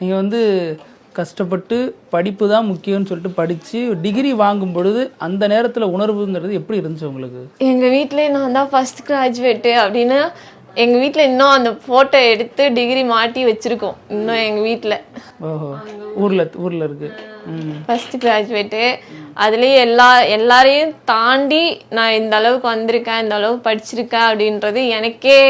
நீங்கள் வந்து கஷ்டப்பட்டு படிப்பு தான் முக்கியம்னு சொல்லிட்டு படித்து டிகிரி வாங்கும் பொழுது அந்த நேரத்தில் உணர்வுங்கிறது எப்படி இருந்துச்சு உங்களுக்கு? எங்கள் வீட்டிலே நான் தான் ஃபர்ஸ்ட் கிராஜுவேட்டு அப்படின்னு எங்கள் வீட்டில் இன்னும் அந்த ஃபோட்டோ எடுத்து டிகிரி மாட்டி வச்சுருக்கோம் இன்னும் எங்கள் வீட்டில். ஓஹோ, ஊரில் இருக்குது. First graduate. அதுலேயே எல்லாரையும் தாண்டி நான் இந்த அளவுக்கு வந்திருக்கேன், இந்த அளவுக்கு படிச்சிருக்கேன் அப்படின்றது எனக்கே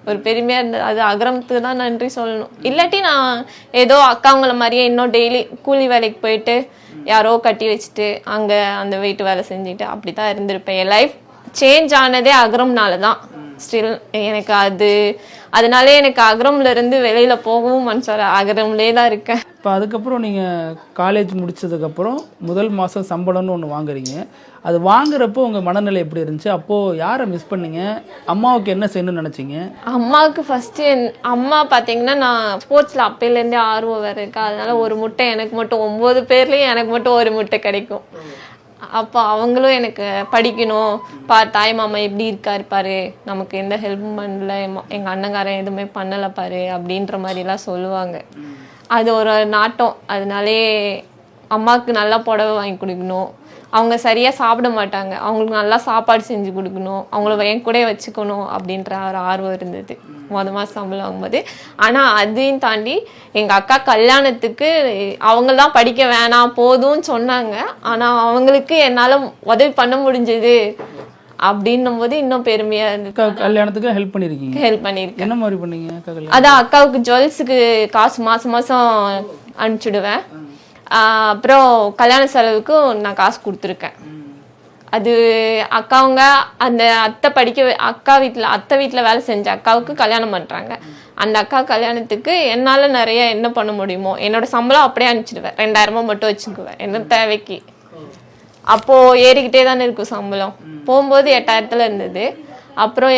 ஒரு பெருமையாக இருந்தது. அது அகரமுத்துக்கு தான் நன்றி சொல்லணும். இல்லாட்டி நான் ஏதோ அக்காவங்கள மாதிரியே இன்னும் டெய்லி கூலி வேலைக்கு போயிட்டு யாரோ கட்டி வச்சுட்டு அங்கே அந்த வீட்டு வேலை செஞ்சுட்டு அப்படி தான் இருந்திருப்பேன். என் லைஃப் சேஞ்ச் ஆனதே அகரம்னால தான். ஸ்டில் எனக்கு அதனாலே எனக்கு அகரம்லேருந்து வெளியில் போகவும் மனசார அகரம்லே தான் இருக்கேன். இப்போ அதுக்கப்புறம் நீங்கள் காலேஜ் முடித்ததுக்கப்புறம் முதல் மாதம் சம்பளம்னு ஒன்று வாங்குறீங்க. அது வாங்குறப்போ உங்கள் மனநிலை எப்படி இருந்துச்சு? அப்போது யாரை மிஸ் பண்ணீங்க? அம்மாவுக்கு என்ன செய்யணும்னு நினச்சிங்க? அம்மாவுக்கு ஃபஸ்ட்டு அம்மா பார்த்தீங்கன்னா நான் ஸ்போர்ட்ஸில் அப்பையிலேருந்தே ஆர்வம் வேறு இருக்கா. அதனால ஒரு முட்டை எனக்கு மட்டும் 9 பேர்லேயும் எனக்கு மட்டும் ஒரு முட்டை கிடைக்கும். அப்போ அவங்களும் எனக்கு படிக்கணும், தாய் மாமா எப்படி இருப்பாரு, நமக்கு எந்த ஹெல்ப்பும் பண்ணல, எங்கள் அண்ணங்காரன் எதுவுமே பண்ணலை பாரு அப்படின்ற மாதிரிலாம் சொல்லுவாங்க. அது ஒரு நாட்டம். அதனாலே அம்மாவுக்கு நல்லா புடவை வாங்கி கொடுக்கணும், அவங்க சரியாக சாப்பிட மாட்டாங்க, அவங்களுக்கு நல்லா சாப்பாடு செஞ்சு கொடுக்கணும், அவங்கள என் கூட வச்சுக்கணும் அப்படின்ற ஒரு ஆர்வம் இருந்தது மாதம் சம்பளம் வாங்கும்போது. ஆனால் அதையும் தாண்டி எங்கள் அக்கா கல்யாணத்துக்கு அவங்க தான் படிக்க வேணாம் போதும்னு சொன்னாங்க. ஆனால் அவங்களுக்கு என்னால் உதவி பண்ண முடிஞ்சது அப்படின்னும் போது இன்னும் பெருமையாக இருந்துச்சு. கல்யாணத்துக்கு ஹெல்ப் பண்ணியிருக்கீங்க? ஹெல்ப் பண்ணியிருக்கேன். என்ன மாதிரி பண்ணீங்க? அதான் அக்காவுக்கு ஜுவல்ஸுக்கு காசு மாதம் அனுப்பிச்சுடுவேன். அப்புறம் கல்யாண செலவுக்கும் நான் காசு கொடுத்துருக்கேன். அது அக்காவுங்க அந்த அத்தை வீட்டில் வேலை செஞ்ச அக்காவுக்கு கல்யாணம் பண்ணுறாங்க. அந்த அக்கா கல்யாணத்துக்கு என்னால் நிறைய என்ன பண்ண முடியுமோ என்னோட சம்பளம் அப்படியே அனுப்பிச்சிடுவேன். 2000 மட்டும் வச்சுக்குவேன் என்ன தேவைக்கு. அப்போது ஏறிக்கிட்டே தானே இருக்கும் சம்பளம். போகும்போது 8000 இருந்தது. அப்புறம்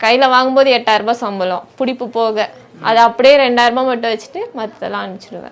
கையில் வாங்கும்போது 8000 சம்பளம் பிடிப்பு போக. அது அப்படியே 2000 மட்டும் வச்சுட்டு மற்றதெல்லாம் அனுப்பிச்சிடுவேன்.